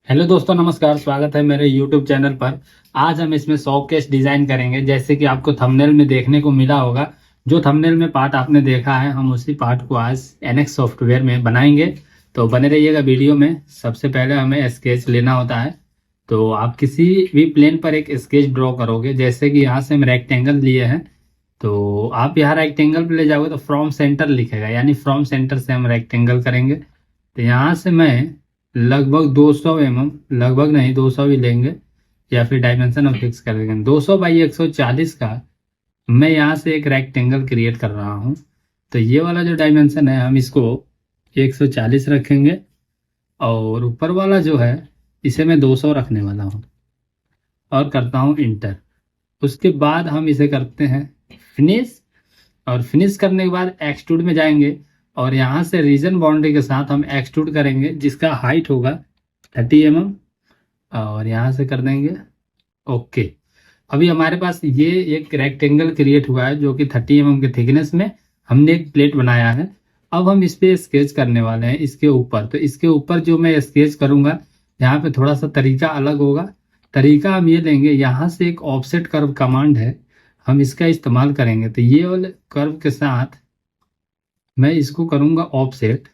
Hello दोस्तों, नमस्कार। स्वागत है मेरे यूट्यूब चैनल पर। आज हम इसमें शोकेस डिजाइन करेंगे। जैसे कि आपको थंबनेल में देखने को मिला होगा, जो थंबनेल में पार्ट आपने देखा है, हम उसी पार्ट को आज एनएक्स सॉफ्टवेयर में बनाएंगे। तो बने रहिएगा वीडियो में। सबसे पहले हमें स्केच लेना होता है। तो आप किसी भी प्लेन पर एक स्केच ड्रॉ करोगे। जैसे कि यहाँ से हम रेक्टेंगल लिए हैं, तो आप यहाँ रेक्टेंगल पे ले जाओगे तो फ्रॉम सेंटर लिखेगा, यानी फ्रॉम सेंटर से हम रेक्टेंगल करेंगे। तो यहाँ से मैं लगभग 200 mm, लगभग नहीं 200 भी लेंगे, या फिर डायमेंशन हम फिक्स कर देंगे 200 बाई 140 का। मैं यहाँ से एक रेक्टेंगल क्रिएट कर रहा हूँ। तो ये वाला जो डायमेंशन है हम इसको 140 रखेंगे, और ऊपर वाला जो है इसे मैं 200 रखने वाला हूँ, और करता हूँ इंटर। उसके बाद हम इसे करते हैं फिनिश। और फिनिश करने के बाद एक्सट्रूड में जाएंगे, और यहाँ से रीजन बाउंड्री के साथ हम एक्सट्रूड करेंगे, जिसका हाइट होगा 30 mm। और यहाँ से कर देंगे ओके। अभी हमारे पास ये एक रेक्टेंगल क्रिएट हुआ है, जो कि 30 mm के थिकनेस में हमने एक प्लेट बनाया है। अब हम इस पे स्केच करने वाले हैं इसके ऊपर। तो इसके ऊपर जो मैं स्केच करूंगा, यहाँ पे थोड़ा सा तरीका अलग होगा। तरीका हम ये लेंगे, यहाँ से एक ऑफसेट कर्व कमांड है, हम इसका इस्तेमाल करेंगे। तो ये वाले कर्व के साथ मैं इसको करूंगा ऑफसेट।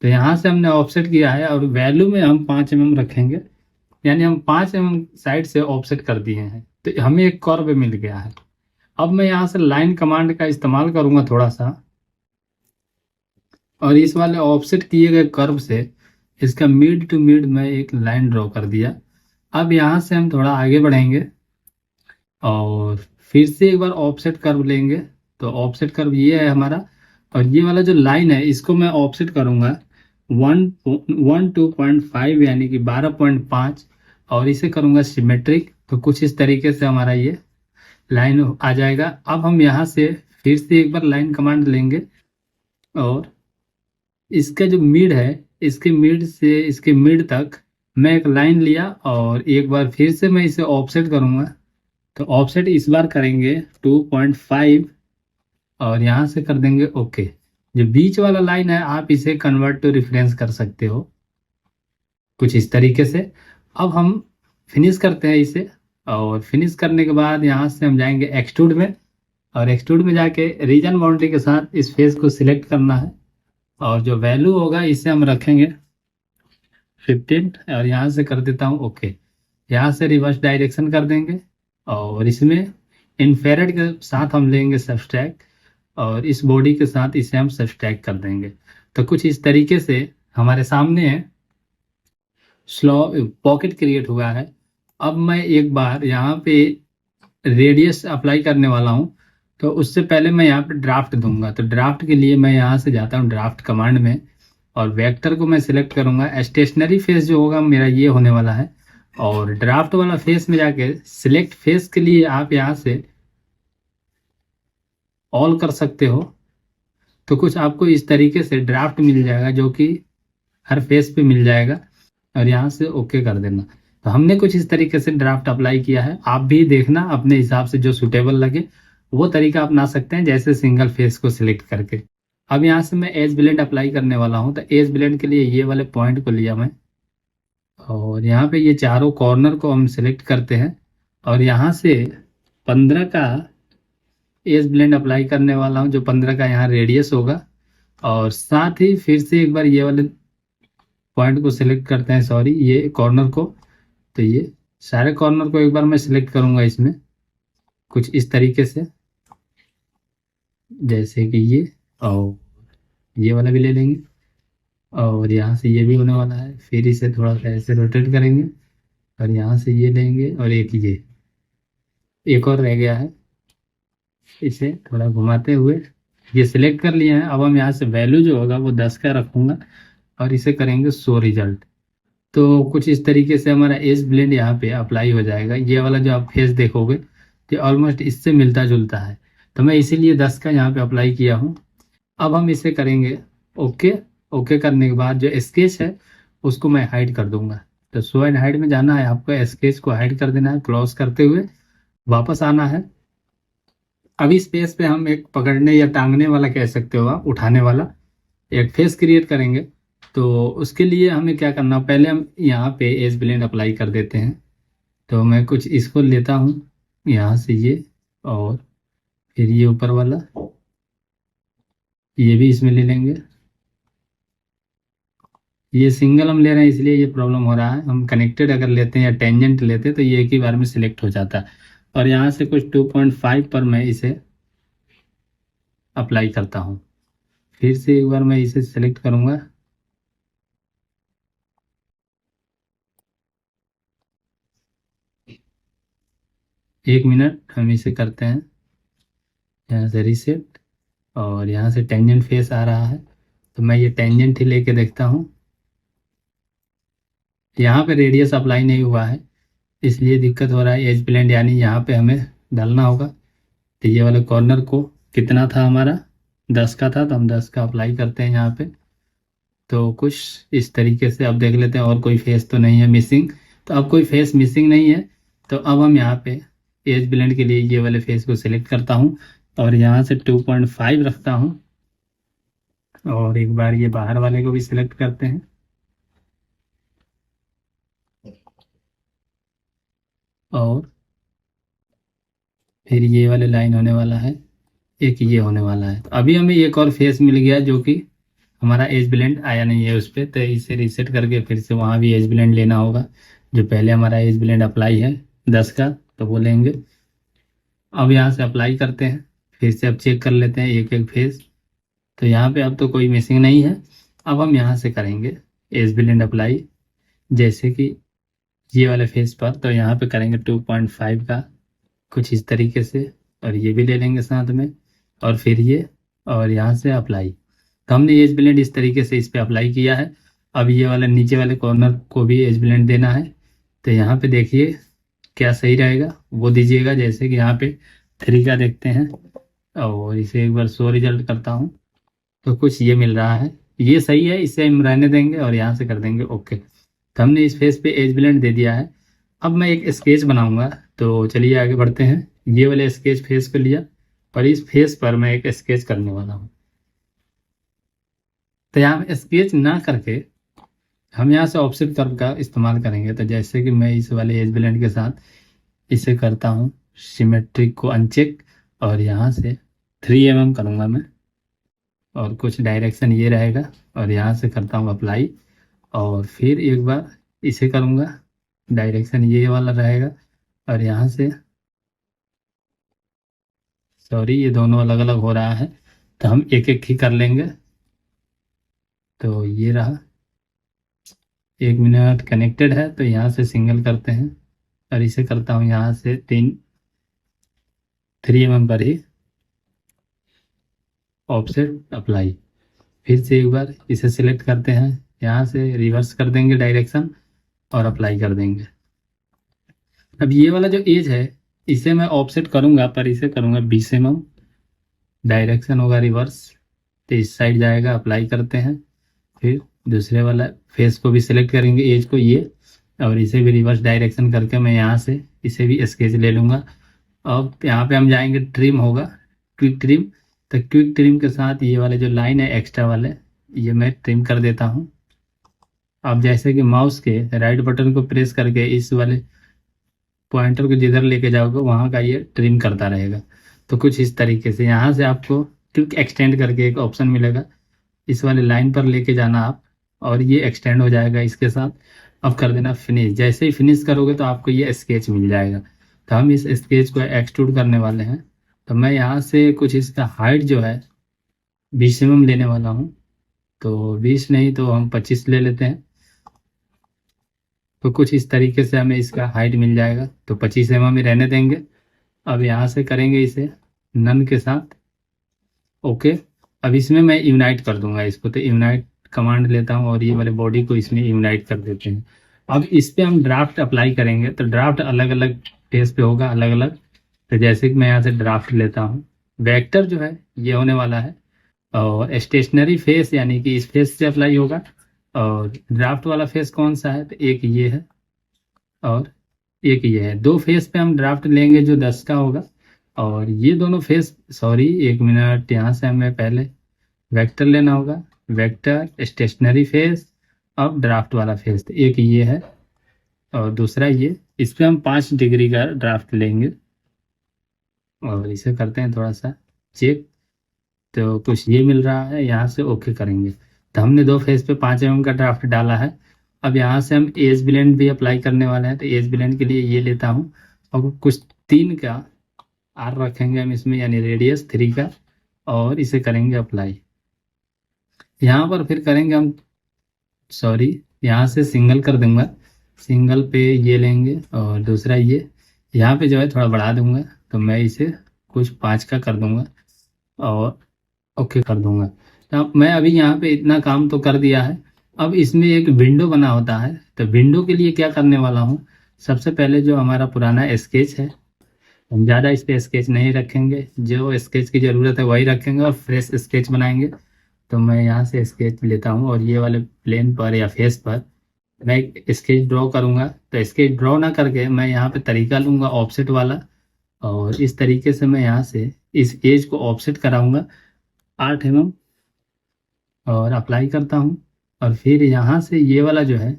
तो यहाँ से हमने ऑफसेट किया है, और वैल्यू में हम 5 mm रखेंगे, यानी हम 5 mm साइड से ऑफसेट कर दिए हैं। तो हमें एक कर्व मिल गया है। अब मैं यहाँ से लाइन कमांड का इस्तेमाल करूंगा थोड़ा सा, और इस वाले ऑफसेट किए गए कर्व से इसका मिड टू मिड में एक लाइन ड्रॉ कर दिया। अब यहाँ से हम थोड़ा आगे बढ़ेंगे, और फिर से एक बार ऑफसेट कर्व लेंगे। तो ऑफसेट कर्व ये है हमारा, और ये वाला जो लाइन है इसको मैं ऑफसेट करूंगा 12.5, यानी कि 12.5, और इसे करूंगा सिमेट्रिक। तो कुछ इस तरीके से हमारा ये लाइन आ जाएगा। अब हम यहाँ से फिर से एक बार लाइन कमांड लेंगे, और इसका जो मिड है, इसके मिड से इसके मिड तक मैं एक लाइन लिया, और एक बार फिर से मैं इसे ऑफसेट करूंगा। तो ऑफसेट इस बार करेंगे 2.5, और यहाँ से कर देंगे ओके। जो बीच वाला लाइन है आप इसे कन्वर्ट टू रेफरेंस कर सकते हो, कुछ इस तरीके से। अब हम फिनिश करते हैं इसे, और फिनिश करने के बाद यहाँ से हम जाएंगे एक्सट्रूड में, और एक्सट्रूड में जाके रीजन बाउंड्री के साथ इस फेस को सिलेक्ट करना है, और जो वैल्यू होगा इसे हम रखेंगे 15, और यहाँ से कर देता हूँ ओके। यहाँ से रिवर्स डायरेक्शन कर देंगे, और इसमें इन्फेरेड के साथ हम लेंगे सब्सट्रैक्ट, और इस बॉडी के साथ इसे हम सब्सट्रैक्ट कर देंगे। तो कुछ इस तरीके से हमारे सामने स्लो पॉकेट क्रिएट हुआ है। अब मैं एक बार यहाँ पे रेडियस अप्लाई करने वाला हूँ। तो उससे पहले मैं यहाँ पे ड्राफ्ट दूंगा। तो ड्राफ्ट के लिए मैं यहाँ से जाता हूँ ड्राफ्ट कमांड में, और वेक्टर को मैं सिलेक्ट करूंगा। स्टेशनरी फेस जो होगा मेरा ये होने वाला है, और ड्राफ्ट वाला फेस में जाके सिलेक्ट फेस के लिए आप यहाँ से ऑल कर सकते हो। तो कुछ आपको इस तरीके से ड्राफ्ट मिल जाएगा, जो कि हर फेस पे मिल जाएगा, और यहाँ से ओके कर देना। तो हमने कुछ इस तरीके से ड्राफ्ट अप्लाई किया है। आप भी देखना अपने हिसाब से, जो सुटेबल लगे वो तरीका अपना सकते हैं, जैसे सिंगल फेस को सिलेक्ट करके। अब यहाँ से मैं एज ब्लेंड अप्लाई करने वाला हूँ। तो एज ब्लेंड के लिए ये वाले पॉइंट को लिया मैं, और यहाँ पे ये चारों कॉर्नर को हम सिलेक्ट करते हैं, और यहाँ से 15 का एज ब्लेंड अप्लाई करने वाला हूँ, जो 15 का यहाँ रेडियस होगा। और साथ ही फिर से एक बार ये वाले पॉइंट को सिलेक्ट करते हैं, सॉरी ये कॉर्नर को। तो ये सारे कॉर्नर को एक बार मैं सिलेक्ट करूंगा इसमें, कुछ इस तरीके से, जैसे कि ये, और ये वाला भी ले लेंगे, और यहाँ से ये भी होने वाला है। फिर इसे थोड़ा सा ऐसे रोटेट करेंगे, और यहाँ से ये लेंगे, और ये एक और रह गया है, इसे थोड़ा घुमाते हुए ये सिलेक्ट कर लिया है। अब हम यहाँ से वैल्यू जो होगा वो 10 का रखूंगा, और इसे करेंगे शो रिजल्ट। तो कुछ इस तरीके से हमारा एज ब्लेंड यहाँ पे अप्लाई हो जाएगा। ये वाला जो आप फेस देखोगे ये ऑलमोस्ट इससे मिलता जुलता है, तो मैं इसीलिए 10 का यहाँ पे अप्लाई किया हूँ। अब हम इसे करेंगे ओके। ओके करने के बाद जो स्केच है उसको मैं हाइड कर दूंगा। तो शो एंड हाइड में जाना है आपको, स्केच को हाइड कर देना है, क्लोज करते हुए वापस आना है। अब इस पेज पे हम एक पकड़ने या टांगने वाला कह सकते हो आप, उठाने वाला एक फेस क्रिएट करेंगे। तो उसके लिए हमें क्या करना, पहले हम यहाँ पे एज ब्लेंड अप्लाई कर देते हैं। तो मैं कुछ इसको लेता हूँ यहाँ से ये, और फिर ये ऊपर वाला ये भी इसमें ले लेंगे। ये सिंगल हम ले रहे हैं इसलिए ये प्रॉब्लम हो रहा है। हम कनेक्टेड अगर लेते हैं या टेंजेंट लेते हैं तो ये एक ही बार में सिलेक्ट हो जाता है। और यहाँ से कुछ 2.5 पर मैं इसे अप्लाई करता हूँ। फिर से एक बार मैं इसे सेलेक्ट करूँगा। एक मिनट हम इसे करते हैं, यहाँ से रीसेट, और यहाँ से टेंजेंट फेस आ रहा है तो मैं ये टेंजेंट ही लेके देखता हूँ। यहाँ पे रेडियस अप्लाई नहीं हुआ है इसलिए दिक्कत हो रहा है। एज ब्लेंड यानी यहाँ पे हमें डालना होगा। तो ये वाले कॉर्नर को कितना था हमारा, 10 का था, तो हम 10 का अप्लाई करते हैं यहाँ पे। तो कुछ इस तरीके से अब देख लेते हैं और कोई फेस तो नहीं है मिसिंग। तो अब कोई फेस मिसिंग नहीं है। तो अब हम यहाँ पे एज ब्लेंड के लिए ये वाले फेस को सिलेक्ट करता हूँ और यहाँ से 2.5 रखता हूँ। और एक बार ये बाहर वाले को भी सिलेक्ट करते हैं। और फिर ये वाले लाइन होने वाला है, एक ये होने वाला है। तो अभी हमें एक और फेस मिल गया जो कि हमारा एज ब्लेंड आया नहीं है उस पर। तो इसे रीसेट करके फिर से वहाँ भी एज ब्लेंड लेना होगा। जो पहले हमारा एज ब्लेंड अप्लाई है 10 का, तो वो लेंगे। अब यहाँ से अप्लाई करते हैं, फिर से अब चेक कर लेते हैं एक एक फेस। तो यहाँ पे अब तो कोई मिसिंग नहीं है। अब हम यहाँ से करेंगे एज ब्लेंड अप्लाई, जैसे कि ये वाले फेस पर। तो यहाँ पे करेंगे 2.5 का कुछ इस तरीके से, और ये भी ले लेंगे साथ में, और फिर ये, और यहाँ से अप्लाई। तो हमने एज ब्लेंड इस तरीके से इस पर अप्लाई किया है। अब ये वाला नीचे वाले कॉर्नर को भी एज ब्लेंड देना है। तो यहाँ पे देखिए क्या सही रहेगा वो दीजिएगा। जैसे कि यहाँ पे 3 का देखते हैं, और इसे एक बार शो रिजल्ट करता हूँ। तो कुछ ये मिल रहा है, ये सही है, इसे हम रहने देंगे और यहाँ से कर देंगे ओके। तो हमने इस फेस पे एज ब्लेंड दे दिया है। अब मैं एक स्केच बनाऊंगा। तो चलिए आगे बढ़ते हैं। ये वाले स्केच फेस पे लिया और इस फेस पर मैं एक स्केच करने वाला हूँ। तो यहाँ पे स्केच ना करके हम यहाँ से ऑफसेट कर्व का इस्तेमाल करेंगे। तो जैसे कि मैं इस वाले एज ब्लेंड के साथ इसे करता हूँ, सिमेट्रिक को अनचेक, और यहाँ से 3 mm करूँगा मैं, और कुछ डायरेक्शन ये रहेगा, और यहाँ से करता हूँ अप्लाई। और फिर एक बार इसे करूँगा, डायरेक्शन ये वाला रहेगा, और यहाँ से, सॉरी ये दोनों अलग अलग हो रहा है तो हम एक एक ही कर लेंगे। तो ये रहा, 1 मिनट कनेक्टेड है तो यहाँ से सिंगल करते हैं, और इसे करता हूँ यहाँ से 3 mm पर ही ऑफसेट अप्लाई। फिर से एक बार इसे सिलेक्ट करते हैं, यहाँ से रिवर्स कर देंगे डायरेक्शन और अप्लाई कर देंगे। अब ये वाला जो एज है इसे मैं ऑफसेट करूँगा, पर इसे करूँगा 20 mm, डायरेक्शन होगा रिवर्स, तो इस साइड जाएगा। अप्लाई करते हैं, फिर दूसरे वाला फेस को भी सिलेक्ट करेंगे, एज को ये, और इसे भी रिवर्स डायरेक्शन करके मैं यहाँ से इसे भी स्केच ले लूँगा। अब यहाँ पे हम जाएंगे, ट्रिम होगा, क्विक ट्रिम। तो क्विक ट्रिम के साथ ये वाले जो लाइन है एक्स्ट्रा वाले, ये मैं ट्रिम कर देता हूँ। अब जैसे कि माउस के राइट बटन को प्रेस करके इस वाले पॉइंटर को जिधर लेके जाओगे वहाँ का ये ट्रिम करता रहेगा। तो कुछ इस तरीके से यहाँ से आपको क्विक एक्सटेंड करके एक ऑप्शन मिलेगा, इस वाले लाइन पर लेके जाना आप, और ये एक्सटेंड हो जाएगा इसके साथ। अब कर देना फिनिश। जैसे ही फिनिश करोगे तो आपको ये स्केच मिल जाएगा। तो हम इस स्केच को एक्सट्रूड करने वाले हैं। तो मैं यहाँ से कुछ इसका हाइट जो है 20 mm लेने वाला हूँ। तो 20 नहीं तो हम 25 ले लेते हैं। तो कुछ इस तरीके से हमें इसका हाइट मिल जाएगा। तो 25 mm ही रहने देंगे। अब यहाँ से करेंगे इसे नन के साथ ओके। अब इसमें मैं यूनाइट कर दूंगा इसको। तो यूनाइट कमांड लेता हूँ और ये वाले बॉडी को इसमें यूनाइट कर देते हैं। अब इस पे हम ड्राफ्ट अप्लाई करेंगे। तो ड्राफ्ट अलग अलग फेस पे होगा, अलग अलग। तो जैसे कि मैं यहाँ से ड्राफ्ट लेता हूँ, वेक्टर जो है ये होने वाला है, और स्टेशनरी फेस यानी कि इस फेस से अप्लाई होगा। और ड्राफ्ट वाला फेस कौन सा है, तो एक ये है और एक ये है। 2 फेस पे हम ड्राफ्ट लेंगे जो 10 का होगा। और ये दोनों फेस, सॉरी 1 मिनट, यहाँ से हमें पहले वेक्टर लेना होगा। वेक्टर, स्टेशनरी फेस और ड्राफ्ट वाला फेस। एक ये है और दूसरा ये। इस पे हम 5 डिग्री का ड्राफ्ट लेंगे और इसे करते हैं थोड़ा सा चेक। तो कुछ ये मिल रहा है, यहाँ से ओके करेंगे। तो हमने 2 फेस पे 5 का ड्राफ्ट डाला है। अब यहाँ से हम एज ब्लेंड भी अप्लाई करने वाले हैं। तो एज ब्लेंड के लिए ये लेता हूँ और कुछ 3 का आर रखेंगे हम इसमें, यानी रेडियस 3 का, और इसे करेंगे अप्लाई। यहाँ पर फिर करेंगे हम, सॉरी, यहाँ से सिंगल कर दूंगा। सिंगल पे ये लेंगे और दूसरा ये यहाँ पे जो है थोड़ा बढ़ा दूंगा। तो मैं इसे कुछ 5 का कर दूंगा और ओके कर दूंगा। तो अब मैं अभी यहाँ पे इतना काम तो कर दिया है। अब इसमें एक विंडो बना होता है। तो विंडो के लिए क्या करने वाला हूँ, सबसे पहले जो हमारा पुराना स्केच है, हम ज़्यादा इस पे स्केच नहीं रखेंगे, जो स्केच की ज़रूरत है वही रखेंगे और फ्रेश स्केच बनाएंगे। तो मैं यहाँ से स्केच लेता हूँ और ये वाले प्लेन पर या फेस पर मैं एक स्केच ड्रॉ करूँगा। तो स्केच ड्रॉ ना करके मैं यहाँ पे तरीका लूँगा ऑफसेट वाला, और इस तरीके से मैं यहाँ से इस एज को ऑफसेट कराऊंगा 8 mm और अप्लाई करता हूँ। और फिर यहाँ से ये वाला जो है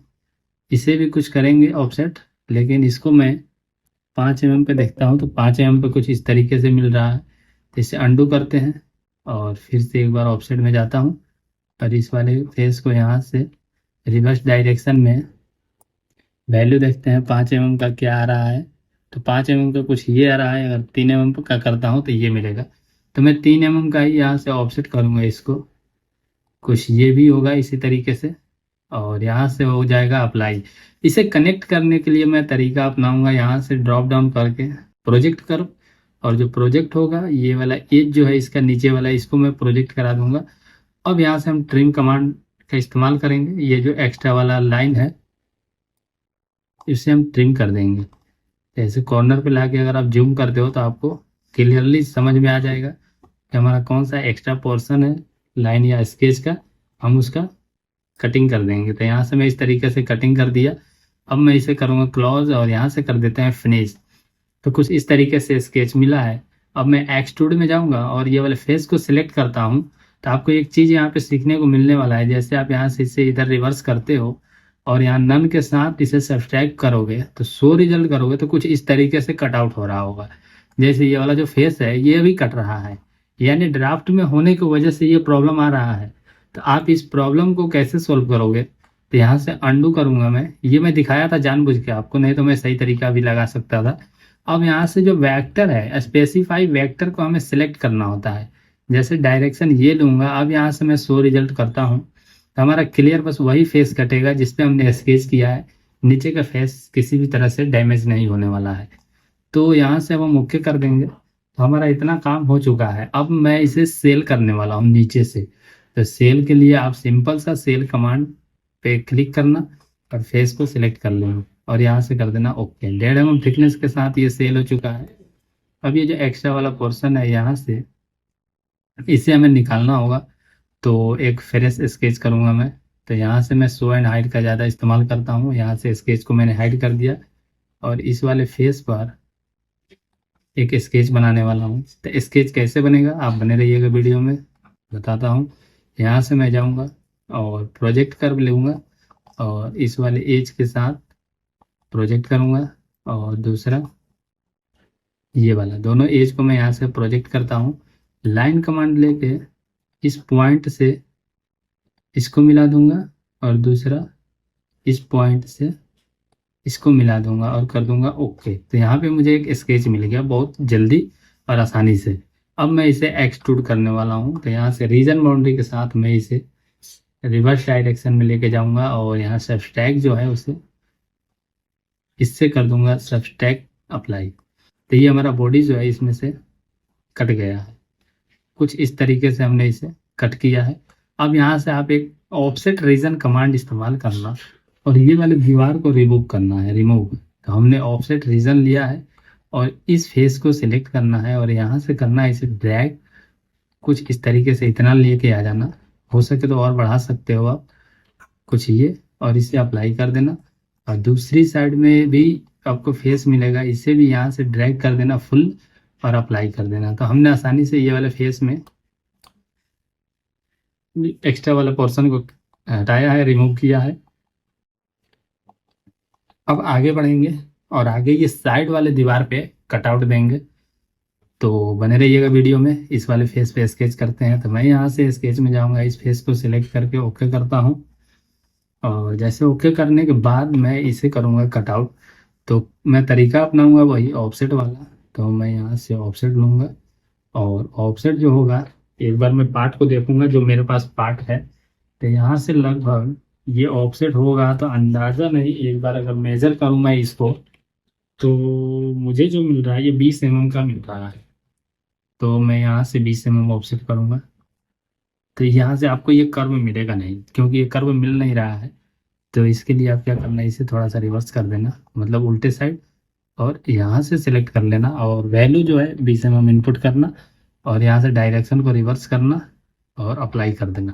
इसे भी कुछ करेंगे ऑफसेट, लेकिन इसको मैं 5 mm पे देखता हूँ। तो 5 mm पे कुछ इस तरीके से मिल रहा है। तो इसे अंडू करते हैं और फिर से एक बार ऑफसेट में जाता हूँ और इस वाले फेस को यहाँ से रिवर्स डायरेक्शन में वैल्यू देखते हैं 5 mm का क्या आ रहा है। तो 5 mm का कुछ ये आ रहा है। अगर 3 mm का करता हूँ तो ये मिलेगा। तो मैं 3 mm का ही यहाँ से ऑफसेट करूँगा इसको। कुछ ये भी होगा इसी तरीके से और यहाँ से हो जाएगा अप्लाई। इसे कनेक्ट करने के लिए मैं तरीका अपनाऊंगा, यहाँ से ड्रॉप डाउन करके प्रोजेक्ट करो, और जो प्रोजेक्ट होगा ये वाला एज जो है इसका नीचे वाला, इसको मैं प्रोजेक्ट करा दूंगा। अब यहाँ से हम ट्रिम कमांड का इस्तेमाल करेंगे। ये जो एक्स्ट्रा वाला लाइन है इसे हम ट्रिम कर देंगे। जैसे कॉर्नर पे लाके अगर आप जूम करते हो तो आपको क्लियरली समझ में आ जाएगा कि हमारा कौन सा एक्स्ट्रा पोर्शन है लाइन या स्केच का, हम उसका कटिंग कर देंगे। तो यहाँ से मैं इस तरीके से कटिंग कर दिया। अब मैं इसे करूँगा क्लोज और यहाँ से कर देते हैं फिनिश। तो कुछ इस तरीके से स्केच मिला है। अब मैं एक्सट्रूड में जाऊँगा और ये वाले फेस को सिलेक्ट करता हूँ। तो आपको एक चीज़ यहाँ पे सीखने को मिलने वाला है, जैसे आप यहाँ से इसे इधर रिवर्स करते हो और यहाँ नन के साथ इसे सब्सट्रैक्ट करोगे तो शो रिजल्ट करोगे तो कुछ इस तरीके से कट आउट हो रहा होगा। जैसे ये वाला जो फेस है ये भी कट रहा है, यानी ड्राफ्ट में होने की वजह से ये प्रॉब्लम आ रहा है। तो आप इस प्रॉब्लम को कैसे सोल्व करोगे, तो यहाँ से अंडू करूंगा मैं। ये मैं दिखाया था जानबूझ के आपको, नहीं तो मैं सही तरीका भी लगा सकता था। अब यहाँ से जो वेक्टर है, स्पेसिफाई वेक्टर को हमें सिलेक्ट करना होता है। जैसे डायरेक्शन ये लूंगा, अब यहाँ से मैं शो रिजल्ट करता हूँ तो हमारा क्लियर बस वही फेस कटेगा जिसपे हमने स्केच किया है। नीचे का फेस किसी भी तरह से डैमेज नहीं होने वाला है। तो यहाँ से अब हम ओके कर देंगे। तो हमारा इतना काम हो चुका है। अब मैं इसे सेल करने वाला हूँ नीचे से। तो सेल के लिए आप सिंपल सा सेल कमांड पे क्लिक करना और फेस को सिलेक्ट कर लेना और यहाँ से कर देना ओके। 1.5 mm थिकनेस के साथ ये सेल हो चुका है। अब ये जो एक्स्ट्रा वाला पोर्शन है यहाँ से इसे हमें निकालना होगा। तो एक फ्रेश स्केच करूँगा मैं। तो यहाँ से मैं शो एंड हाइड का ज़्यादा इस्तेमाल करता हूँ। यहाँ से स्केच को मैंने हाइड कर दिया और इस वाले फेस पर एक स्केच बनाने वाला हूँ। तो स्केच कैसे बनेगा आप बने रहिएगा, वीडियो में बताता हूँ। यहाँ से मैं जाऊँगा और प्रोजेक्ट कर लूँगा और इस वाले एज के साथ प्रोजेक्ट करूँगा और दूसरा ये वाला, दोनों एज को मैं यहाँ से प्रोजेक्ट करता हूँ। लाइन कमांड लेके इस पॉइंट से इसको मिला दूंगा और दूसरा इस पॉइंट से इसको मिला दूंगा और कर दूंगा ओके। तो यहाँ पे मुझे एक स्केच मिल गया बहुत जल्दी और आसानी से। अब मैं इसे एक्सट्रूड करने वाला हूँ। तो यहाँ से रीजन बाउंड्री के साथ मैं इसे रिवर्स डायरेक्शन में लेके जाऊंगा और यहाँ सब्सट्रैक्ट जो है उसे इससे कर दूंगा सब्सट्रैक्ट अप्लाई। तो ये हमारा बॉडी जो है इसमें से कट गया है। कुछ इस तरीके से हमने इसे कट किया है। अब यहाँ से आप एक ऑफसेट रीजन कमांड इस्तेमाल करना और ये वाले दीवार को रिमूव करना है, रिमूव। तो हमने ऑफसेट रीजन लिया है और इस फेस को सिलेक्ट करना है और यहाँ से करना है इसे ड्रैग कुछ इस तरीके से, इतना लेके आ जाना। हो सके तो और बढ़ा सकते हो आप कुछ ये, और इसे अप्लाई कर देना। और दूसरी साइड में भी आपको फेस मिलेगा, इसे भी यहाँ से ड्रैग कर देना फुल और अप्लाई कर देना। तो हमने आसानी से ये वाले फेस में एक्स्ट्रा वाला पोर्शन को हटाया है, रिमूव किया है। अब आगे बढ़ेंगे और आगे ये साइड वाले दीवार पे कटआउट देंगे। तो बने रहिएगा वीडियो में। इस वाले फेस पे स्केच करते हैं। तो मैं यहाँ से स्केच में जाऊँगा, इस फेस को सिलेक्ट करके ओके करता हूँ। और जैसे ओके करने के बाद मैं इसे करूँगा कटआउट। तो मैं तरीका अपनाऊंगा वही ऑफसेट वाला। तो मैं यहाँ से ऑफसेट लूँगा और ऑफसेट जो होगा, एक बार मैं पार्ट को देखूंगा जो मेरे पास पार्ट है। तो यहाँ से लगभग ये ऑफसेट होगा, तो अंदाज़ा नहीं, एक बार अगर मेजर करूँ मैं इसको, तो मुझे जो मिल रहा है ये 20 mm का मिल रहा है। तो मैं यहाँ से 20 mm ऑफसेट करूँगा। तो यहाँ से आपको ये कर्व मिलेगा नहीं, क्योंकि ये कर्व मिल नहीं रहा है। तो इसके लिए आप क्या करना है, इसे थोड़ा सा रिवर्स कर देना, मतलब उल्टे साइड, और यहाँ से सिलेक्ट कर लेना और वैल्यू जो है 20 mm इनपुट करना, और यहाँ से डायरेक्शन को रिवर्स करना और अप्लाई कर देना।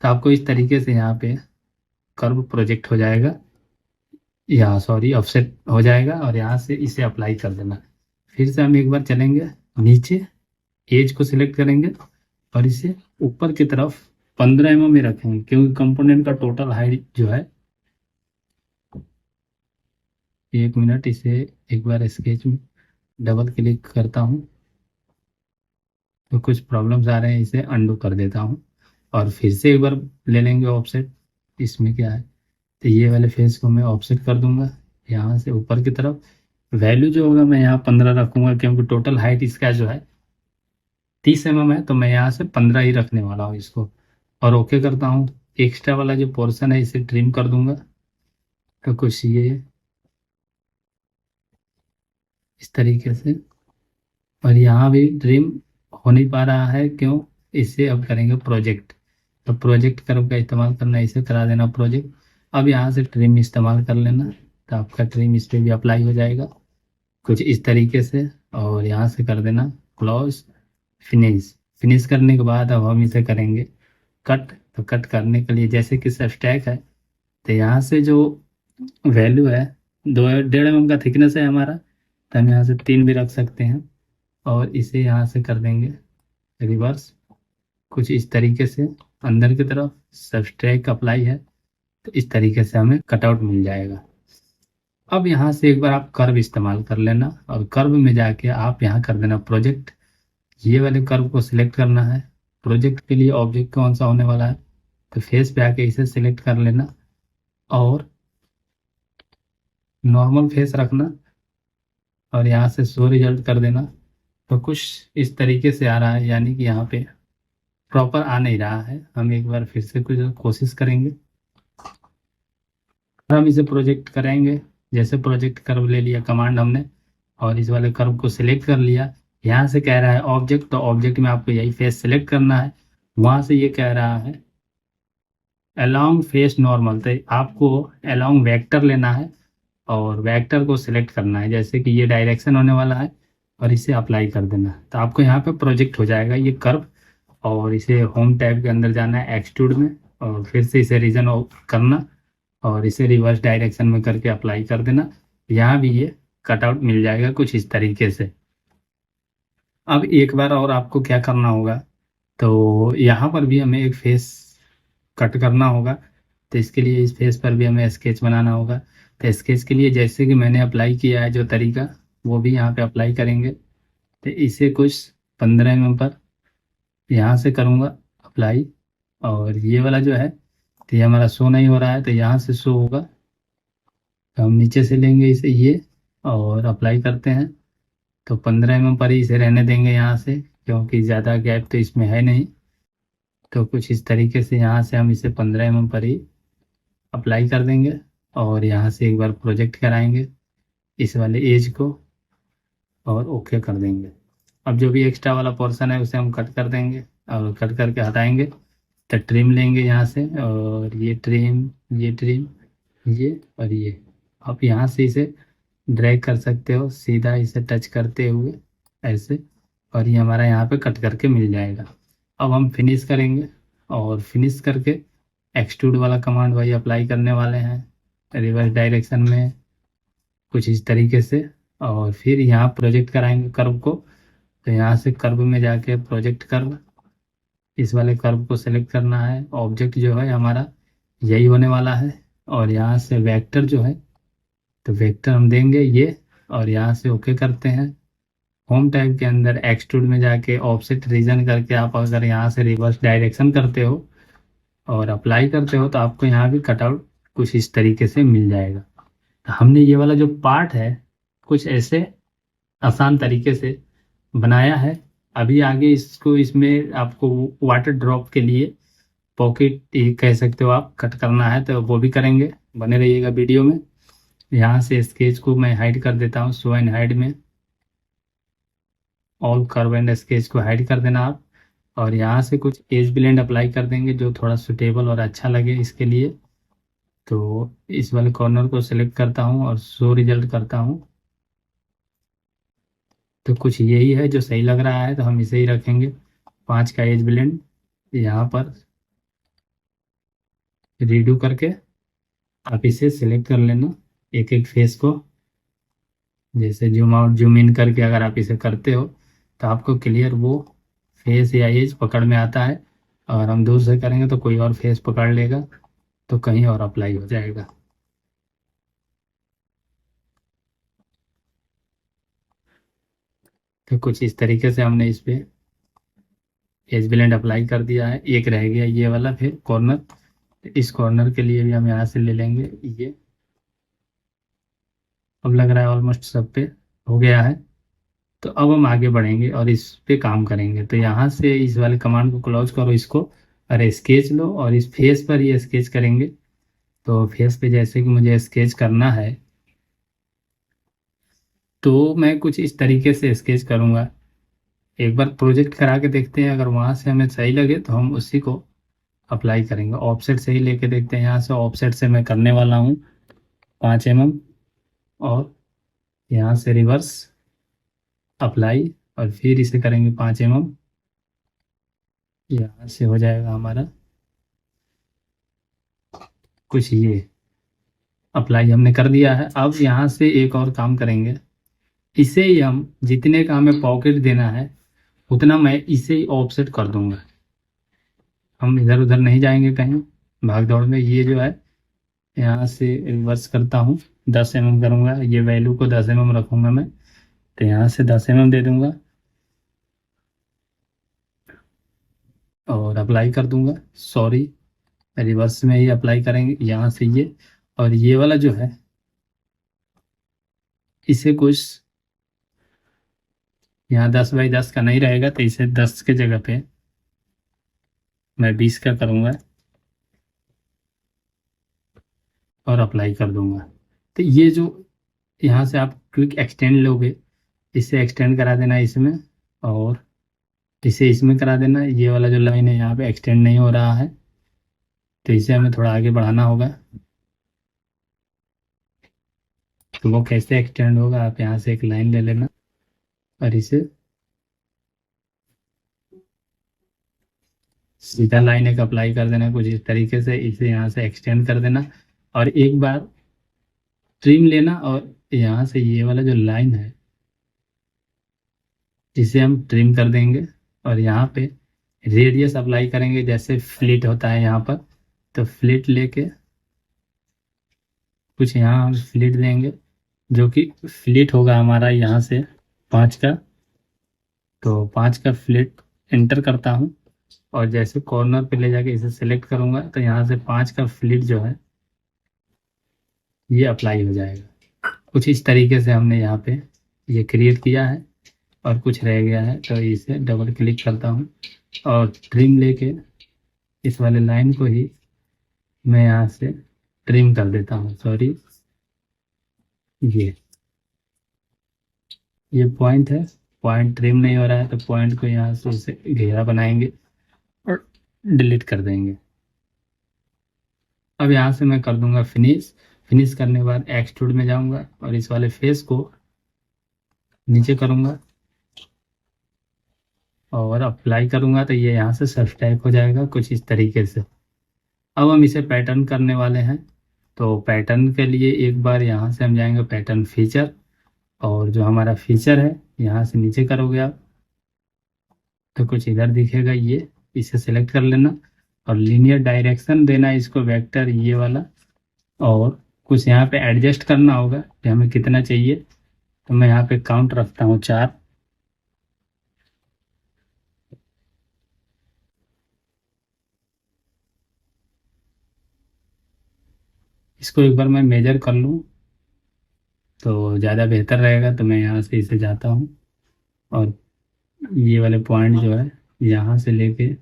तो आपको इस तरीके से यहाँ पे कर्व प्रोजेक्ट हो जाएगा, या सॉरी ऑफसेट हो जाएगा, और यहाँ से इसे अप्लाई कर देना। फिर से हम एक बार चलेंगे नीचे, एज को सिलेक्ट करेंगे और इसे ऊपर की तरफ 15 mm में रखेंगे, क्योंकि कंपोनेंट का टोटल हाइट जो है, 1 मिनट, इसे एक बार स्केच में डबल क्लिक करता हूँ। तो कुछ प्रॉब्लम्स आ रहे हैं, इसे अंडू कर देता हूँ और फिर से एक बार ले लेंगे ऑफसेट। इसमें क्या है, तो ये वाले फेस को मैं ऑफसेट कर दूंगा यहाँ से ऊपर की तरफ। वैल्यू जो होगा मैं यहाँ 15 रखूंगा, क्योंकि टोटल हाइट इसका जो है 30 mm है, तो मैं यहाँ से 15 ही रखने वाला हूँ इसको। और ओके करता हूँ। एक्स्ट्रा वाला जो पोर्शन है इसे ट्रिम कर दूंगा। तो कुछ ये इस तरीके से, और यहाँ भी ट्रिम हो नहीं पा रहा है, क्यों, इसे अब करेंगे प्रोजेक्ट। तो प्रोजेक्ट कर्व का इस्तेमाल करना है, इसे करा देना प्रोजेक्ट। अब यहाँ से ट्रिम इस्तेमाल कर लेना, तो आपका ट्रिम इस पर भी अप्लाई हो जाएगा कुछ इस तरीके से। और यहाँ से कर देना क्लोज, फिनिश। फिनिश करने के बाद अब हम इसे करेंगे कट। तो कट करने के लिए जैसे कि सब्सट्रैक है, तो यहाँ से जो वैल्यू है, 2.5 mm का थिकनेस है हमारा, तो हम यहाँ से 3 भी रख सकते हैं। और इसे यहाँ से कर देंगे रिवर्स कुछ इस तरीके से, अंदर की तरफ सब्सट्रैक अप्लाई है, तो इस तरीके से हमें कटआउट मिल जाएगा। अब यहाँ से एक बार आप कर्व इस्तेमाल कर लेना, और कर्व में जाके आप यहाँ कर देना प्रोजेक्ट। ये वाले कर्व को सिलेक्ट करना है। प्रोजेक्ट के लिए ऑब्जेक्ट कौन सा होने वाला है, तो फेस पे आके इसे सिलेक्ट कर लेना और नॉर्मल फेस रखना, और यहाँ से शो रिजल्ट कर देना। तो कुछ इस तरीके से आ रहा है, यानी कि यहाँ पे प्रॉपर आ नहीं रहा है। हम एक बार फिर से कुछ कोशिश करेंगे, हम इसे प्रोजेक्ट करेंगे। जैसे प्रोजेक्ट कर्व ले लिया कमांड हमने, और इस वाले कर्व को सिलेक्ट कर लिया। यहाँ से कह रहा है ऑब्जेक्ट, तो ऑब्जेक्ट में आपको यही फेस सिलेक्ट करना है। वहाँ से ये कह रहा है अलोंग फेस नॉर्मल, तो आपको अलोंग वेक्टर लेना है और वेक्टर को सिलेक्ट करना है, जैसे कि ये डायरेक्शन होने वाला है, और इसे अप्लाई कर देना। तो आपको यहाँ पे प्रोजेक्ट हो जाएगा ये कर्व। और इसे होम टैब के अंदर जाना है एक्सट्रूड में, और फिर से इसे रीजन करना और इसे रिवर्स डायरेक्शन में करके अप्लाई कर देना। यहाँ भी ये कटआउट मिल जाएगा कुछ इस तरीके से। अब एक बार और आपको क्या करना होगा, तो यहाँ पर भी हमें एक फेस कट करना होगा। तो इसके लिए इस फेस पर भी हमें स्केच बनाना होगा। तो स्केच के लिए जैसे कि मैंने अप्लाई किया है जो तरीका, वो भी यहाँ पे अप्लाई करेंगे। तो इसे कुछ 15 mm पर यहाँ से करूँगा अप्लाई। और ये वाला जो है, तो ये हमारा शो नहीं हो रहा है, तो यहाँ से शो होगा। तो हम नीचे से लेंगे इसे ये और अप्लाई करते हैं। तो 15 mm पर ही इसे रहने देंगे यहाँ से, क्योंकि ज़्यादा गैप तो इसमें है नहीं। तो कुछ इस तरीके से यहाँ से हम इसे 15 mm पर ही अप्लाई कर देंगे, और यहाँ से एक बार प्रोजेक्ट कराएंगे इस वाले एज को और ओके कर देंगे। अब जो भी एक्स्ट्रा वाला पोर्शन है उसे हम कट कर देंगे, और कट करके हटाएंगे। तो ट्रिम लेंगे यहाँ से, और ये ट्रिम, ये ट्रिम, ये और ये। आप यहाँ से इसे ड्रैग कर सकते हो सीधा, इसे टच करते हुए ऐसे, और ये हमारा यहाँ पे कट करके मिल जाएगा। अब हम फिनिश करेंगे, और फिनिश करके एक्सट्रूड वाला कमांड वही अप्लाई करने वाले हैं रिवर्स डायरेक्शन में कुछ इस तरीके से। और फिर यहाँ प्रोजेक्ट कराएंगे कर्व को। तो यहाँ से कर्व में जाके प्रोजेक्ट कर्व, इस वाले कर्व को सेलेक्ट करना है। ऑब्जेक्ट जो है हमारा यही होने वाला है। और यहाँ से वेक्टर जो है, तो वेक्टर हम देंगे ये, और यहाँ से ओके करते हैं। होम टाइप के अंदर एक्सट्रूड में जाके ऑफसेट रीजन करके आप अगर यहाँ से रिवर्स डायरेक्शन करते हो और अप्लाई करते हो तो आपको यहाँ भी कटआउट कुछ इस तरीके से मिल जाएगा। तो हमने ये वाला जो पार्ट है कुछ ऐसे आसान तरीके से बनाया है। अभी आगे इसको, इसमें आपको वाटर ड्रॉप के लिए पॉकेट कह सकते हो आप, कट करना है तो वो भी करेंगे। बने रहिएगा वीडियो में। यहाँ से स्केच को मैं हाइड कर देता हूँ, शो एंड हाइड में ऑल कर्व एंड स्केच को हाइड कर देना आप। और यहाँ से कुछ एज ब्लेंड अप्लाई कर देंगे जो थोड़ा सुटेबल और अच्छा लगे इसके लिए। तो इस वाले कॉर्नर को सिलेक्ट करता हूँ और शो रिजल्ट करता हूँ। तो कुछ यही है जो सही लग रहा है, तो हम इसे ही रखेंगे। 5 का एज ब्लेंड यहाँ पर रीडू करके आप इसे सिलेक्ट कर लेना एक एक फेस को। जैसे जूम आउट जूम इन करके अगर आप इसे करते हो तो आपको क्लियर वो फेस या एज पकड़ में आता है। और हम दूर से करेंगे तो कोई और फेस पकड़ लेगा, तो कहीं और अप्लाई हो जाएगा। तो कुछ इस तरीके से हमने इस पे एज ब्लेंड अप्लाई कर दिया है। एक रह गया ये वाला फिर कॉर्नर। इस कॉर्नर के लिए भी हम यहाँ से ले लेंगे ये। अब लग रहा है ऑलमोस्ट सब पे हो गया है। तो अब हम आगे बढ़ेंगे और इस पे काम करेंगे। तो यहाँ से इस वाले कमांड को क्लोज करो इसको, और स्केच लो और इस फेस पर ये स्केच करेंगे। तो फेस पे जैसे कि मुझे स्केच करना है तो मैं कुछ इस तरीके से स्केच करूँगा। एक बार प्रोजेक्ट करा के देखते हैं, अगर वहाँ से हमें सही लगे तो हम उसी को अप्लाई करेंगे। ऑफसेट से ही लेके देखते हैं। यहाँ से ऑफसेट से मैं करने वाला हूँ 5 mm, और यहाँ से रिवर्स अप्लाई, और फिर इसे करेंगे 5 mm। यहाँ से हो जाएगा हमारा कुछ ये अप्लाई हमने कर दिया है। अब यहाँ से एक और काम करेंगे। इसे ही हम जितने का हमें पॉकेट देना है उतना मैं इसे ही ऑफसेट कर दूंगा। हम इधर उधर नहीं जाएंगे कहीं भाग दौड़ में। ये जो है यहाँ से रिवर्स करता हूँ, 10 mm करूँगा। ये वैल्यू को 10 mm रखूँगा मैं। तो यहाँ से 10 mm दे दूँगा और अप्लाई कर दूँगा। सॉरी, रिवर्स में ही अप्लाई करेंगे यहाँ से ये। और ये वाला जो है इसे कुछ यहाँ 10 बाई 10 का नहीं रहेगा, तो इसे 10 के जगह पे मैं 20 का करूँगा और अप्लाई कर दूँगा। तो ये जो यहाँ से आप क्विक एक्सटेंड लोगे, इसे एक्सटेंड करा देना इसमें, और इसे इसमें करा देना। ये वाला जो लाइन है यहाँ पे एक्सटेंड नहीं हो रहा है, तो इसे हमें थोड़ा आगे बढ़ाना होगा। तो वो कैसे एक्सटेंड होगा, आप यहाँ से एक लाइन ले लेना और इसे सीधा लाइन एक अप्लाई कर देना कुछ इस तरीके से। इसे यहाँ से एक्सटेंड कर देना और एक बार ट्रिम लेना, और यहाँ से ये वाला जो लाइन है इसे हम ट्रिम कर देंगे। और यहाँ पे रेडियस अप्लाई करेंगे, जैसे फ्लिट होता है यहाँ पर। तो फ्लिट लेके कुछ यहाँ हम फ्लिट देंगे, जो कि फ्लिट होगा हमारा यहाँ से 5 का। तो 5 का फ्लिट एंटर करता हूँ और जैसे कॉर्नर पे ले जाके इसे सेलेक्ट करूँगा तो यहाँ से 5 का फ्लिट जो है ये अप्लाई हो जाएगा। कुछ इस तरीके से हमने यहाँ पे ये क्रिएट किया है। और कुछ रह गया है तो इसे डबल क्लिक करता हूँ और ट्रिम लेके इस वाले लाइन को ही मैं यहाँ से ट्रिम कर देता हूँ। सॉरी, ये पॉइंट है, पॉइंट ट्रिम नहीं हो रहा है, तो पॉइंट को यहाँ से इसे घेरा बनाएंगे और डिलीट कर देंगे। अब यहाँ से मैं कर दूंगा फिनिश। फिनिश करने के बाद एक्सट्रूड में जाऊंगा और इस वाले फेस को नीचे करूंगा और अप्लाई करूंगा, तो ये यहाँ से सेल्फ टाइप हो जाएगा कुछ इस तरीके से। अब हम इसे पैटर्न करने वाले हैं। तो पैटर्न के लिए एक बार यहाँ से हम जाएंगे पैटर्न फीचर, और जो हमारा फीचर है यहाँ से नीचे करोगे आप तो कुछ इधर दिखेगा ये इसे सिलेक्ट कर लेना और लीनियर डायरेक्शन देना है इसको, वेक्टर ये वाला। और कुछ यहाँ पे एडजस्ट करना होगा कि हमें कितना चाहिए। तो मैं यहाँ पे काउंट रखता हूँ 4। इसको एक बार मैं मेजर कर लूँ तो ज़्यादा बेहतर रहेगा। तो मैं यहाँ से इसे जाता हूँ और ये वाले पॉइंट जो है यहाँ से लेके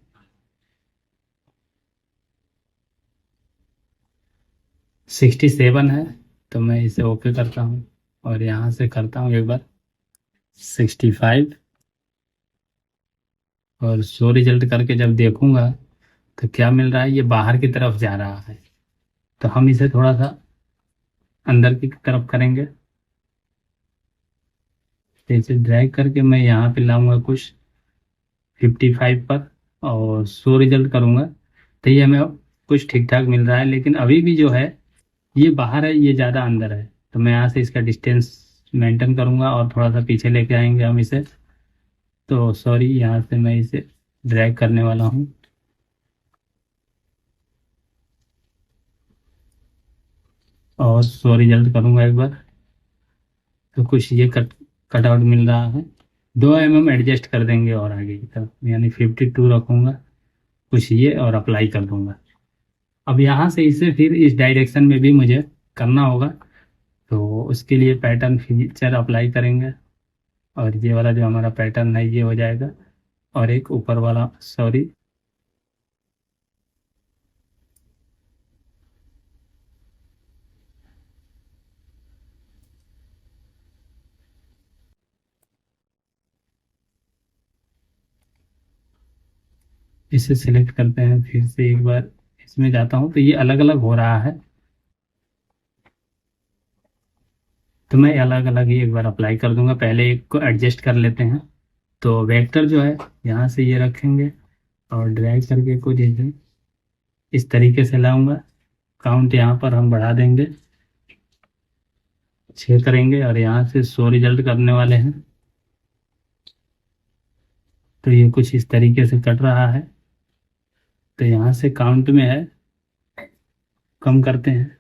67 है, तो मैं इसे ओके करता हूँ और यहाँ से करता हूँ एक बार 65। और शो रिजल्ट करके जब देखूंगा तो क्या मिल रहा है, ये बाहर की तरफ जा रहा है। तो हम इसे थोड़ा सा अंदर की तरफ करेंगे। तो इसे ड्रैग करके मैं यहाँ पे लाऊंगा कुछ 55 पर और शो रिजल्ट करूंगा। तो ये हमें कुछ ठीक ठाक मिल रहा है, लेकिन अभी भी जो है ये बाहर है, ये ज़्यादा अंदर है। तो मैं यहाँ से इसका डिस्टेंस मेंटेन करूंगा और थोड़ा सा पीछे लेके आएंगे हम इसे। तो सॉरी, यहाँ से मैं इसे ड्रैग करने वाला हूँ और शो रिजल्ट करूंगा एक बार। तो कुछ ये कट आउट मिल रहा है। 2 mm एडजस्ट कर देंगे और आगे की तरफ, यानी 52 रखूंगा कुछ ये, और अप्लाई कर दूंगा। अब यहाँ से इसे फिर इस डायरेक्शन में भी मुझे करना होगा। तो उसके लिए पैटर्न फीचर अप्लाई करेंगे और ये वाला जो हमारा पैटर्न है ये हो जाएगा। और एक ऊपर वाला, सॉरी, इसे सिलेक्ट करते हैं। फिर से एक बार इसमें जाता हूँ तो ये अलग अलग हो रहा है। तो मैं अलग अलग ही एक बार अप्लाई कर दूंगा। पहले एक को एडजस्ट कर लेते हैं। तो वेक्टर जो है यहाँ से ये रखेंगे और ड्रैग करके कुछ इस तरीके से लाऊंगा। काउंट यहाँ पर हम बढ़ा देंगे, 6 करेंगे और यहाँ से शो रिजल्ट करने वाले हैं। तो ये कुछ इस तरीके से कट रहा है। तो यहाँ से काउंट में है, कम करते हैं,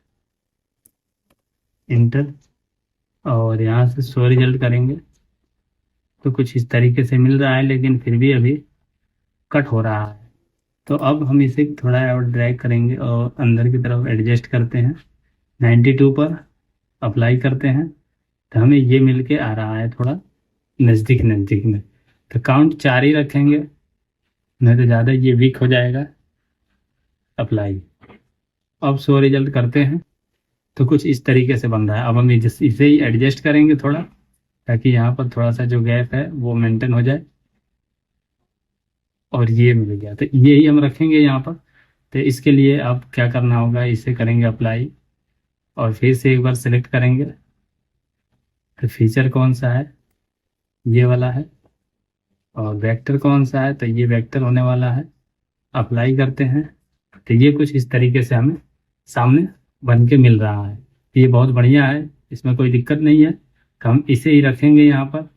इंटर, और यहाँ से शो रिजल्ट करेंगे। तो कुछ इस तरीके से मिल रहा है, लेकिन फिर भी अभी कट हो रहा है। तो अब हम इसे थोड़ा और ड्रैग करेंगे और अंदर की तरफ एडजस्ट करते हैं। 92 पर अप्लाई करते हैं। तो हमें ये मिल के आ रहा है थोड़ा नज़दीक नज़दीक में। तो काउंट 4 ही रखेंगे, नहीं तो ज़्यादा ये वीक हो जाएगा। अप्लाई। अब शो रिजल्ट करते हैं। तो कुछ इस तरीके से बन रहा है। अब हम इसे ही एडजस्ट करेंगे थोड़ा, ताकि यहाँ पर थोड़ा सा जो गैप है वो मेंटेन हो जाए। और ये मिल गया, तो ये ही हम रखेंगे यहाँ पर। तो इसके लिए अब क्या करना होगा, इसे करेंगे अप्लाई और फिर से एक बार सेलेक्ट करेंगे। तो फीचर कौन सा है, ये वाला है। और वेक्टर कौन सा है, तो ये वेक्टर होने वाला है। अप्लाई करते हैं। तो ये कुछ इस तरीके से हमें सामने बन के मिल रहा है। ये बहुत बढ़िया है, इसमें कोई दिक्कत नहीं है। तो हम इसे ही रखेंगे यहाँ पर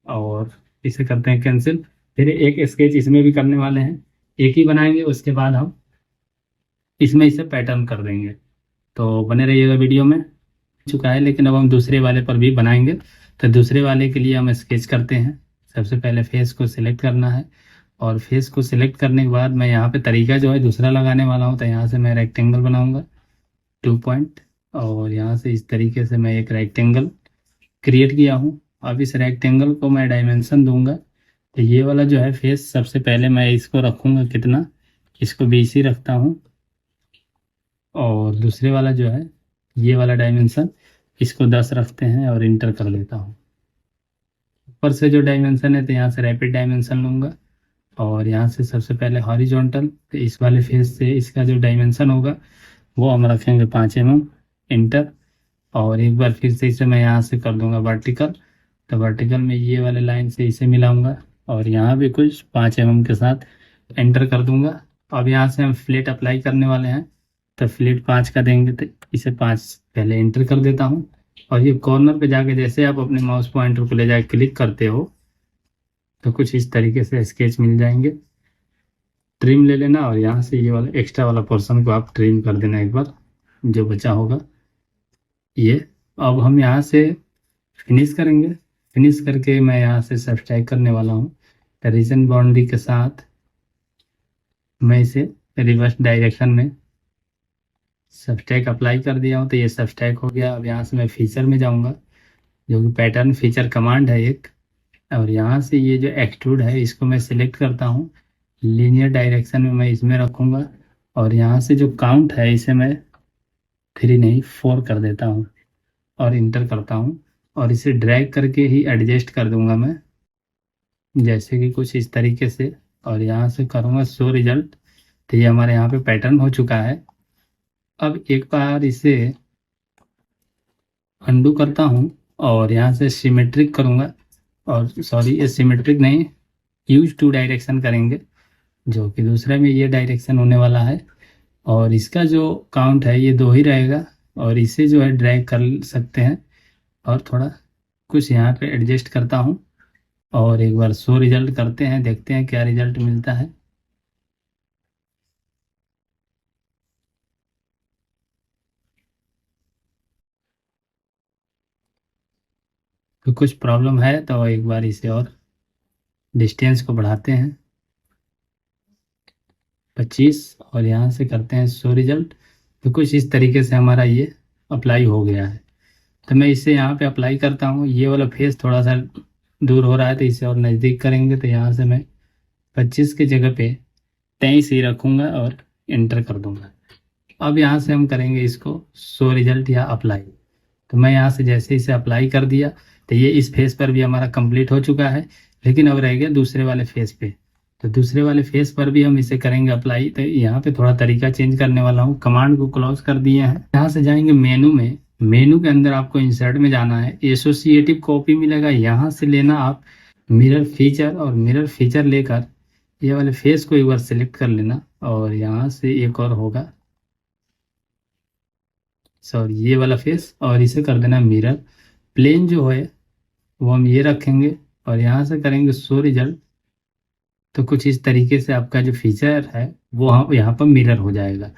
और इसे करते हैं कैंसिल। फिर एक स्केच इसमें भी करने वाले हैं, एक ही बनाएंगे, उसके बाद हम इसमें इसे पैटर्न कर देंगे। तो बने रहिएगा वीडियो में। चुका है, लेकिन अब हम दूसरे वाले पर भी बनाएंगे। तो दूसरे वाले के लिए हम स्केच करते हैं। सबसे पहले फेस को सिलेक्ट करना है और फेस को सिलेक्ट करने के बाद मैं यहाँ पे तरीका जो है दूसरा लगाने वाला हूँ। तो यहाँ से मैं रेक्टेंगल बनाऊंगा 2 पॉइंट, और यहाँ से इस तरीके से मैं एक रेक्टेंगल क्रिएट किया हूँ। अब इस रेक्टेंगल को मैं डायमेंशन दूंगा। तो ये वाला जो है फेस, सबसे पहले मैं इसको रखूँगा कितना, इसको 20 ही रखता हूँ। और दूसरे वाला जो है ये वाला डायमेंशन, इसको 10 रखते हैं और इंटर कर लेता हूँ। ऊपर से जो डायमेंशन है तो यहाँ से रैपिड डायमेंशन लूँगा और यहाँ से सबसे पहले हॉरिजॉन्टल। तो इस वाले फेस से इसका जो डायमेंशन होगा वो हम रखेंगे 5 mm, इंटर। और एक बार फिर से इसे मैं यहाँ से कर दूंगा वर्टिकल। तो वर्टिकल में ये वाले लाइन से इसे मिलाऊंगा और यहाँ भी कुछ 5 mm के साथ एंटर कर दूंगा। अब यहाँ से हम फ्लेट अप्लाई करने वाले हैं। तो फ्लेट 5 का देंगे, तो इसे 5 पहले एंटर कर देता हूँ। और ये कॉर्नर पे जाके जैसे आप अपने माउस पॉइंटर को ले जाके क्लिक करते हो तो कुछ इस तरीके से स्केच मिल जाएंगे। ट्रिम ले लेना और यहाँ से ये वाला एक्स्ट्रा वाला पोर्शन को आप ट्रिम कर देना एक बार, जो बचा होगा ये। अब हम यहाँ से फिनिश करेंगे। फिनिश करके मैं यहाँ से सब्सट्रैक्ट करने वाला हूँ। रीजन बाउंड्री के साथ मैं इसे रिवर्स डायरेक्शन में सब्सट्रैक्ट अप्लाई कर दिया हूँ, तो ये सब्सट्रैक्ट हो गया। अब यहाँ से मैं फीचर में जाऊँगा, जो कि पैटर्न फीचर कमांड है एक, और यहाँ से ये जो एक्सट्रूड है इसको मैं सिलेक्ट करता हूँ। लीनियर डायरेक्शन में मैं इसमें रखूँगा और यहाँ से जो काउंट है इसे मैं 3 नहीं 4 कर देता हूँ और इंटर करता हूँ, और इसे ड्रैग करके ही एडजस्ट कर दूंगा मैं, जैसे कि कुछ इस तरीके से। और यहाँ से करूँगा शो रिजल्ट, तो ये हमारे यहाँ पे पैटर्न हो चुका है। अब एक बार इसे अंडू करता हूँ और यहाँ से सिमेट्रिक करूँगा, और सॉरी ये सिमेट्रिक नहीं, यूज टू डायरेक्शन करेंगे, जो कि दूसरे में ये डायरेक्शन होने वाला है। और इसका जो काउंट है ये 2 ही रहेगा, और इसे जो है ड्रैग कर सकते हैं और थोड़ा कुछ यहाँ पे एडजस्ट करता हूँ। और एक बार शो रिजल्ट करते हैं, देखते हैं क्या रिजल्ट मिलता है। तो कुछ प्रॉब्लम है, तो एक बार इसे और डिस्टेंस को बढ़ाते हैं 25, और यहाँ से करते हैं शो रिजल्ट। तो कुछ इस तरीके से हमारा ये अप्लाई हो गया है। तो मैं इसे यहाँ पे अप्लाई करता हूँ। ये वाला फेस थोड़ा सा दूर हो रहा है, तो इसे और नज़दीक करेंगे। तो यहाँ से मैं 25 की जगह पे 23 ही रखूँगा और एंटर कर दूँगा। अब यहाँ से हम करेंगे इसको शो रिजल्ट या अप्लाई। तो मैं यहाँ से जैसे इसे अप्लाई कर दिया, तो ये इस फेस पर भी हमारा कंप्लीट हो चुका है, लेकिन अब रह गया दूसरे वाले फेस पे। तो दूसरे वाले फेस पर भी हम इसे करेंगे अप्लाई। तो यहाँ पे थोड़ा तरीका चेंज करने वाला हूँ। कमांड को क्लोज कर दिए हैं, यहाँ से जाएंगे मेनू में। मेनू के अंदर आपको इंसर्ट में जाना है, एसोसिएटिव कॉपी मिलेगा, यहाँ से लेना आप मिरर फीचर, और मिरर फीचर लेकर ये वाले फेस को एक बार सिलेक्ट कर लेना, और यहाँ से एक और होगा, सॉरी ये वाला फेस, और इसे कर देना मिरर। प्लेन जो है वो हम ये रखेंगे और यहाँ से करेंगे शो रिजल्ट। तो कुछ इस तरीके से आपका जो फीचर है वो यहाँ पर मिरर हो जाएगा।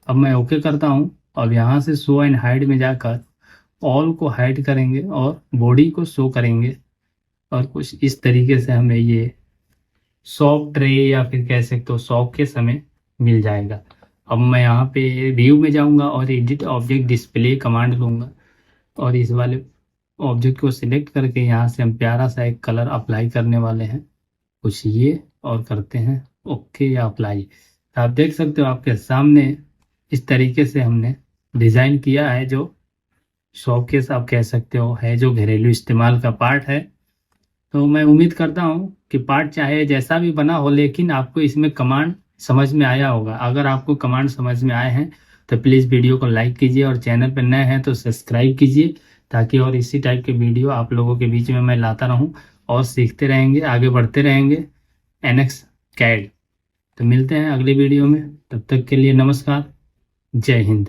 अब मैं ओके करता हूँ। अब यहाँ से शो एंड हाइड में जाकर ऑल को हाइड करेंगे और बॉडी को शो करेंगे, और कुछ इस तरीके से हमें ये सॉफ्ट ट्रे या फिर कह सकते हो शॉप के समय मिल जाएगा। अब मैं यहाँ पे व्यू में जाऊँगा और एडिट ऑब्जेक्ट डिस्प्ले कमांड लूँगा, और इस वाले ऑब्जेक्ट को सिलेक्ट करके यहाँ से हम प्यारा सा एक कलर अप्लाई करने वाले हैं, कुछ ये, और करते हैं ओके या अप्लाई। तो आप देख सकते हो आपके सामने इस तरीके से हमने डिज़ाइन किया है, जो शॉपकेस आप कह सकते हो है, जो घरेलू इस्तेमाल का पार्ट है। तो मैं उम्मीद करता हूँ कि पार्ट चाहे जैसा भी बना हो, लेकिन आपको इसमें कमांड समझ में आया होगा। अगर आपको कमांड समझ में आए हैं तो प्लीज़ वीडियो को लाइक कीजिए, और चैनल पर नए हैं तो सब्सक्राइब कीजिए, ताकि और इसी टाइप के वीडियो आप लोगों के बीच में मैं लाता रहूं, और सीखते रहेंगे, आगे बढ़ते रहेंगे NX CAD। तो मिलते हैं अगली वीडियो में, तब तक के लिए नमस्कार, जय हिंद।